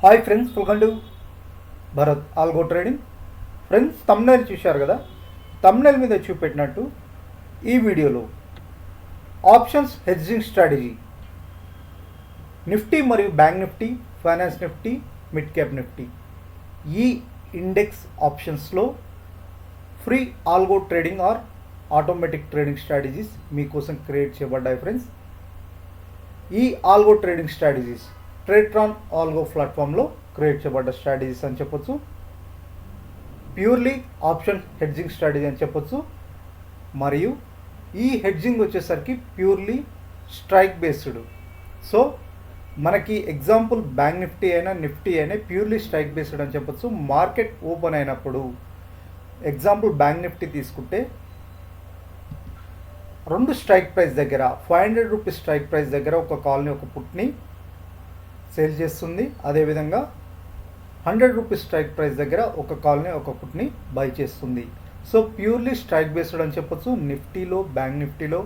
Hi friends, welcome to Bharat algo trading. Friends, thumbnail చూశారు కదా. Thumbnail మీద చూపెట్టినట్టు ఈ వీడియోలో ఆప్షన్స్ హెడ్జింగ్ స్ట్రాటజీ, నిఫ్టీ మరియు bank Nifty, finance Nifty, mid cap Nifty, ఈ ఇండెక్స్ ఆప్షన్స్లో free algo trading are automatic trading strategies మీకోసం create చేయబడ్డాయి. ఫ్రెండ్స్, ఈ algo trading strategies Tradetron algo ప్లాట్ఫామ్లో క్రియేట్ చేయబడ్డ స్ట్రాటజీస్ అని చెప్పొచ్చు. ప్యూర్లీ ఆప్షన్ హెడ్జింగ్ స్ట్రాటజీ అని చెప్పొచ్చు. మరియు ఈ హెడ్జింగ్ వచ్చేసరికి ప్యూర్లీ స్ట్రైక్ బేస్డ్. సో మనకి ఎగ్జాంపుల్ బ్యాంక్ నిఫ్టీ అయినా నిఫ్టీ అయినా ప్యూర్లీ స్ట్రైక్ బేస్డ్ అని చెప్పొచ్చు. మార్కెట్ ఓపెన్ అయినప్పుడు ఎగ్జాంపుల్ బ్యాంక్ నిఫ్టీ తీసుకుంటే 2 స్ట్రైక్ ప్రైస్ దగ్గర 500 రూపీస్ స్ట్రైక్ ప్రైస్ దగ్గర ఒక కాల్ని ఒక పుట్ని సేల్ చేస్తుంది. అదేవిధంగా 100 రూపీస్ స్ట్రైక్ ప్రైస్ దగ్గర ఒక కాల్ని ఒక పుట్ని బై చేస్తుంది. సో ప్యూర్లీ స్ట్రైక్ బేస్డ్ అని చెప్పొచ్చు. నిఫ్టీలో, బ్యాంక్ నిఫ్టీలో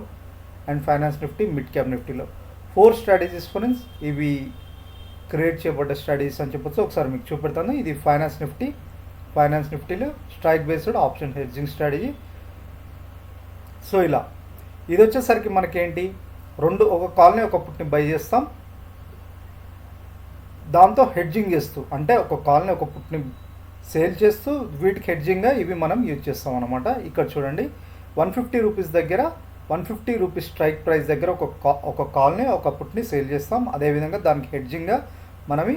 and finance Nifty, mid cap నిఫ్టీలో 4 స్ట్రాటజీస్ ఫ్రెండ్స్. ఇవి క్రియేట్ చేయబడ్డ స్ట్రాటజీస్ అని చెప్పొచ్చు. ఒకసారి మీకు చూపెడతాను. ఇది ఫైనాన్స్ నిఫ్టీ. ఫైనాన్స్ నిఫ్టీలో strike based option hedging strategy. So ఇలా ఇది వచ్చేసరికి మనకేంటి, ఒక కాల్ని ఒక పుట్ని బై చేస్తాం, దాంతో హెడ్జింగ్ చేస్తూ, అంటే ఒక కాల్ని ఒక పుట్ని సేల్ చేస్తూ వీటికి హెడ్జింగ్గా ఇవి మనం యూజ్ చేస్తాం అనమాట. ఇక్కడ చూడండి, 150 రూపీస్ దగ్గర 150 రూపీస్ స్ట్రైక్ ప్రైస్ దగ్గర ఒక కాల్ని ఒక పుట్ని సేల్ చేస్తాం. అదేవిధంగా దానికి హెడ్జింగ్గా మనం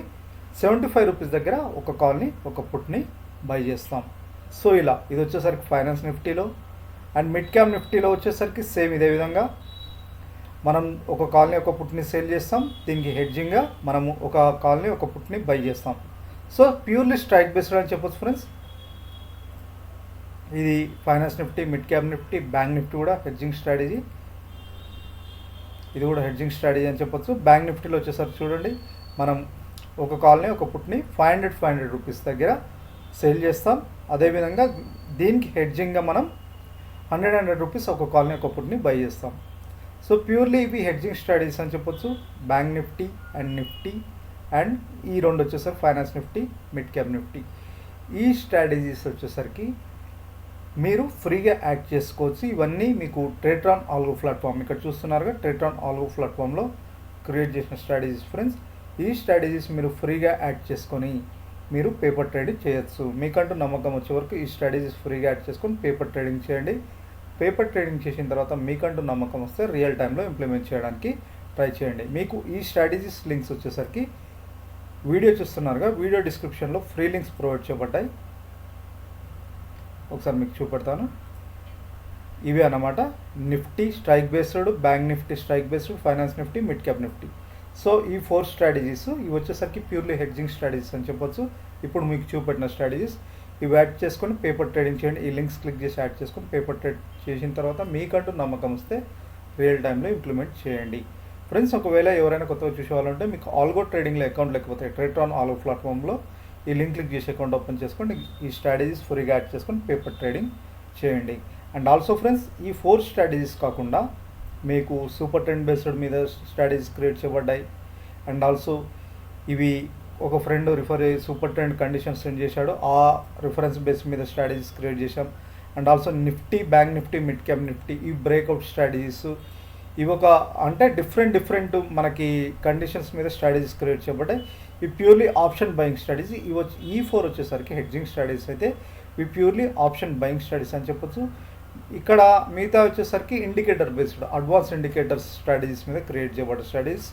75 రూపీస్ దగ్గర ఒక కాల్ని ఒక పుట్ని బై చేస్తాం. సో ఇలా ఇది వచ్చేసరికి ఫైనాన్స్ నిఫ్టీలో. అండ్ మిడ్ క్యాప్ నిఫ్టీలో వచ్చేసరికి సేమ్ ఇదే విధంగా మనం ఒక కాల్ని ఒక పుట్ని సేల్ చేస్తాం, దీనికి హెడ్జింగ్గా మనము ఒక కాల్ని ఒక పుట్ని బై చేస్తాం. సో ప్యూర్లీ స్ట్రైక్ బేస్డ్ అని చెప్పొచ్చు ఫ్రెండ్స్. ఇది finance Nifty, mid cap Nifty, bank Nifty కూడా హెడ్జింగ్ స్ట్రాటజీ. ఇది కూడా హెడ్జింగ్ స్ట్రాటజీ అని చెప్పొచ్చు. బ్యాంక్ నిఫ్టీలో వచ్చేసరికి చూడండి, మనం ఒక కాల్ని ఒక పుట్ని 500 రూపీస్ దగ్గర సేల్ చేస్తాం. అదేవిధంగా దీనికి హెడ్జింగ్గా మనం 100 రూపీస్ ఒక కాల్ని ఒక పుట్ని బై చేస్తాం. సో ప్యూర్లీ ఇవి హెడ్జింగ్ స్ట్రాటజీస్ అని చెప్పొచ్చు. Bank Nifty and Nifty and ఈ రెండు వచ్చేసరికి finance Nifty, mid cap Nifty. ఈ స్ట్రాటజీస్ వచ్చేసరికి మీరు ఫ్రీగా యాడ్ చేసుకోవచ్చు. ఇవన్నీ మీకు ట్రేట్రాన్ ఆల్గో ప్లాట్ఫామ్, ఇక్కడ చూస్తున్నారుగా, ట్రేట్రాన్ ఆల్గో ప్లాట్ఫామ్లో క్రియేట్ చేసిన స్ట్రాటజీస్ ఫ్రెండ్స్. ఈ స్ట్రాటజీస్ మీరు ఫ్రీగా యాడ్ చేసుకొని మీరు పేపర్ ట్రేడింగ్ చేయొచ్చు. మీకంటూ నమ్మకం వచ్చే వరకు ఈ స్ట్రాటజీస్ ఫ్రీగా యాడ్ చేసుకొని పేపర్ ట్రేడింగ్ చేయండి. పేపర్ ట్రేడింగ్ చేసిన తర్వాత మీకంటూ నమ్మకం వస్తే రియల్ టైంలో ఇంప్లిమెంట్ చేయడానికి ట్రై చేయండి. మీకు ఈ స్ట్రాటజీస్ లింక్స్ వచ్చేసరికి వీడియో చూస్తున్నారుగా, వీడియో డిస్క్రిప్షన్లో ఫ్రీ లింక్స్ ప్రొవైడ్ చేయబడ్డాయి. ఒకసారి మీకు చూపెడతాను. ఇవే అన్నమాట, Nifty strike based, bank Nifty strike based, finance Nifty, mid cap Nifty. So ఈ 4 స్ట్రాటజీస్ ఇవి వచ్చేసరికి ప్యూర్లీ హెడ్జింగ్ స్ట్రాటజీస్ అని చెప్పొచ్చు. ఇప్పుడు మీకు చూపెట్టిన స్ట్రాటజీస్ ఇవి యాడ్ చేసుకొని పేపర్ ట్రేడింగ్ చేయండి. ఈ లింక్స్ క్లిక్ చేసి యాడ్ చేసుకొని పేపర్ ట్రేడ్ చేసిన తర్వాత మీకంటూ నమ్మకం వస్తే రియల్ టైంలో ఇంప్లిమెంట్ చేయండి. ఫ్రెండ్స్, ఒకవేళ ఎవరైనా కొత్తగా చూసేవాళ్ళంటే మీకు ఆల్గో ట్రేడింగ్లో అకౌంట్ లేకపోతే ట్రేట్రాన్ ఆల్గో ప్లాట్ఫామ్లో ఈ లింక్ క్లిక్ చేసి అకౌంట్ ఓపెన్ చేసుకోండి. ఈ స్ట్రాటజీస్ ఫ్రీగా యాడ్ చేసుకొని పేపర్ ట్రేడింగ్ చేయండి. అండ్ ఆల్సో ఫ్రెండ్స్, ఈ 4 స్ట్రాటజీస్ కాకుండా మీకు సూపర్ ట్రెండ్ బేస్డ్ మీద స్ట్రాటజీస్ క్రియేట్ చేయబడ్డాయి. అండ్ ఆల్సో ఇవి ఒక friend refer super trend conditions send చేశాడు, ఆ రిఫరెన్స్ బేస్ మీద స్ట్రాటజీస్ క్రియేట్ చేశాం. And also Nifty, bank Nifty, mid cap Nifty ఈ బ్రేక్అవుట్ స్ట్రాటజీస్, ఇవి ఒక అంటే డిఫరెంట్ మనకి కండిషన్స్ మీద స్ట్రాటజీస్ క్రియేట్ చేయబడ్డాయి. ఇవి ప్యూర్లీ ఆప్షన్ బయింగ్ స్ట్రాటజీ. ఈ 4 వచ్చేసరికి హెడ్జింగ్ స్ట్రాటజీస్ అయితే ఇవి ప్యూర్లీ ఆప్షన్ బయింగ్ స్ట్రాటజీస్ అని చెప్పొచ్చు. ఇక్కడ మిగతా వచ్చేసరికి indicator based advance indicators strategies మీద క్రియేట్ చేయబడ్డ స్ట్రాటజీస్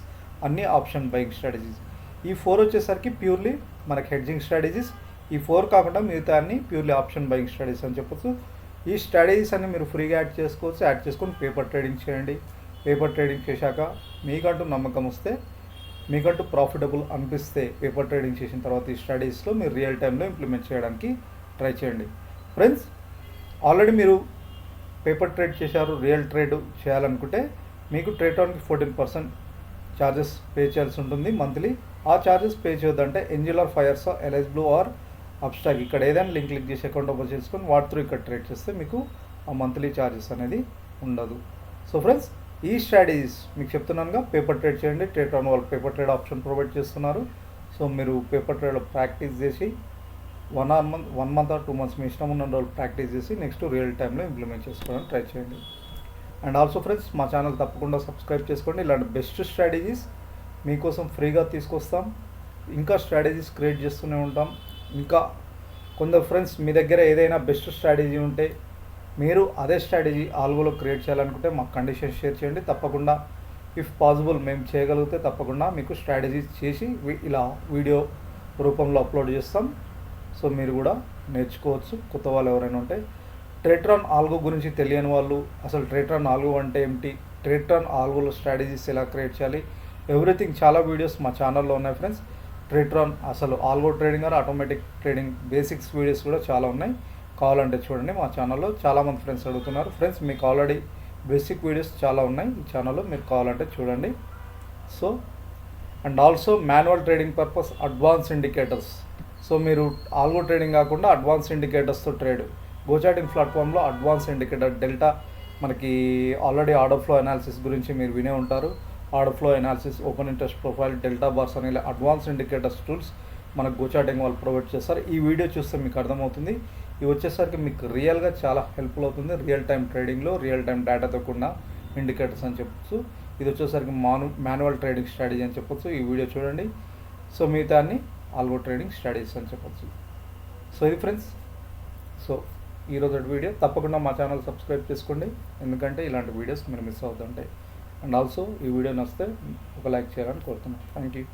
అన్నీ ఆప్షన్ బయింగ్ స్ట్రాటజీస్. ఈ 4 వచ్చేసరికి ప్యూర్లీ మనకి హెడ్జింగ్ స్ట్రాటజీస్. ఈ 4 కాకుండా మిగతా అన్ని ప్యూర్లీ ఆప్షన్ బయింగ్ స్ట్రాటజీస్ అని చెప్పొచ్చు. ఈ స్ట్రాటజీస్ అన్ని మీరు ఫ్రీగా యాడ్ చేసుకోవచ్చు. యాడ్ చేసుకొని పేపర్ ట్రేడింగ్ చేయండి. పేపర్ ట్రేడింగ్ చేశాక మీకంటూ నమ్మకం వస్తే, మీకంటూ ప్రాఫిటబుల్ అనిపిస్తే పేపర్ ట్రేడింగ్ చేసిన తర్వాత ఈ స్ట్రాటజీస్లో మీరు రియల్ టైంలో ఇంప్లిమెంట్ చేయడానికి ట్రై చేయండి. ఫ్రెండ్స్, ఆల్రెడీ మీరు పేపర్ ట్రేడ్ చేశారు, రియల్ ట్రేడ్ చేయాలనుకుంటే మీకు ట్రేట్రాన్కి 14% ఛార్జెస్ పే చేయాల్సి ఉంటుంది మంత్లీ. ఆ ఛార్జెస్ పే చేయొద్దంటే Angel or Fyers, Alice Blue or Upstox, ఇక్కడ ఏదైనా లింక్ క్లిక్ చేసి అకౌంట్ ఓపెన్ చేసుకొని వాటి త్రూ ఇక్కడ ట్రేడ్ చేస్తే మీకు ఆ మంత్లీ ఛార్జెస్ అనేది ఉండదు. సో ఫ్రెండ్స్, ఈ స్ట్రాటజీస్ మీకు చెప్తున్నానుగా, పేపర్ ట్రేడ్ చేయండి. ట్రేట్రాన్ వాళ్ళు పేపర్ ట్రేడ్ ఆప్షన్ ప్రొవైడ్ చేస్తున్నారు. సో మీరు పేపర్ ట్రేడ్లో ప్రాక్టీస్ చేసి 1 మంత్ ఆర్ 2 మంత్స్ మీ ఇష్టం ఉన్న రోజులు ప్రాక్టీస్ చేసి నెక్స్ట్ రియల్ టైంలో ఇంప్లిమెంట్ చేసుకోవడానికి ట్రై చేయండి. అండ్ ఆల్సో ఫ్రెండ్స్, మా ఛానల్ తప్పకుండా సబ్స్క్రైబ్ చేసుకోండి. ఇలాంటి బెస్ట్ స్ట్రాటజీస్ మీకోసం ఫ్రీగా తీసుకొస్తాం. ఇంకా స్ట్రాటజీస్ క్రియేట్ చేస్తూనే ఉంటాం. ఇంకా కొందరు ఫ్రెండ్స్ మీ దగ్గర ఏదైనా బెస్ట్ స్ట్రాటజీ ఉంటే మీరు అదే స్ట్రాటజీ ఆల్గోలో క్రియేట్ చేయాలనుకుంటే మాకు కండిషన్స్ షేర్ చేయండి. తప్పకుండా ఇఫ్ పాసిబుల్ మేము చేయగలిగితే తప్పకుండా మీకు స్ట్రాటజీస్ చేసి ఇలా వీడియో రూపంలో అప్లోడ్ చేస్తాం. సో మీరు కూడా నేర్చుకోవచ్చు. కొత్త వాళ్ళు ఎవరైనా ఉంటే ట్రేట్రాన్ ఆల్గో గురించి తెలియని వాళ్ళు, అసలు ట్రేట్రాన్ ఆల్గో అంటే ఏమిటి, ట్రేట్రాన్ ఆల్గోలో స్ట్రాటజీస్ ఎలా క్రియేట్ చేయాలి, ఎవ్రీథింగ్ చాలా వీడియోస్ మా ఛానల్లో ఉన్నాయి ఫ్రెండ్స్. ట్రేట్రాన్ అసలు algo trading are automatic trading basics videos కూడా చాలా ఉన్నాయి. కావాలంటే చూడండి. మా ఛానల్లో చాలామంది ఫ్రెండ్స్ అడుగుతున్నారు. ఫ్రెండ్స్, మీకు ఆల్రెడీ బేసిక్ వీడియోస్ చాలా ఉన్నాయి ఈ ఛానల్లో, మీరు కావాలంటే చూడండి. So and also manual trading purpose advance indicators. So మీరు ఆల్గో ట్రేడింగ్ కాకుండా అడ్వాన్స్ ఇండికేటర్స్తో ట్రేడ్ గోచాటింగ్ ప్లాట్ఫామ్లో అడ్వాన్స్ ఇండికేటర్ డెల్టా మనకి ఆల్రెడీ ఆర్డర్ ఫ్లో అనాలిసిస్ గురించి మీరు వినే ఉంటారు. Order flow analysis, open interest profile, delta bars అనే అడ్వాన్స్ ఇండికేటర్స్ టూల్స్ మనకు గోచాటింగ్ వాళ్ళు ప్రొవైడ్ చేస్తారు. ఈ వీడియో చూస్తే మీకు అర్థమవుతుంది. ఇవి వచ్చేసరికి మీకు రియల్గా చాలా హెల్ప్ఫుల్ అవుతుంది. రియల్ టైం ట్రేడింగ్లో రియల్ టైం డేటాతో కూడిన ఇండికేటర్స్ అని చెప్పొచ్చు. ఇది వచ్చేసరికి మాన్యువల్ ట్రేడింగ్ స్ట్రాటజీ అని చెప్పొచ్చు. ఈ వీడియో చూడండి. సో మిగతాన్ని ఆల్గో ట్రేడింగ్ స్ట్రాటజీస్ అని చెప్పొచ్చు. సో ఇది ఫ్రెండ్స్, సో ఈరోజు వీడియో తప్పకుండా మా ఛానల్ సబ్స్క్రైబ్ చేసుకోండి, ఎందుకంటే ఇలాంటి వీడియోస్ మీరు మిస్ అవుతుంటాయి. అండ్ ఆల్సో ఈ వీడియో నచ్చితే ఒక లైక్ చేయాలని కోరుతున్నాను. Thank you.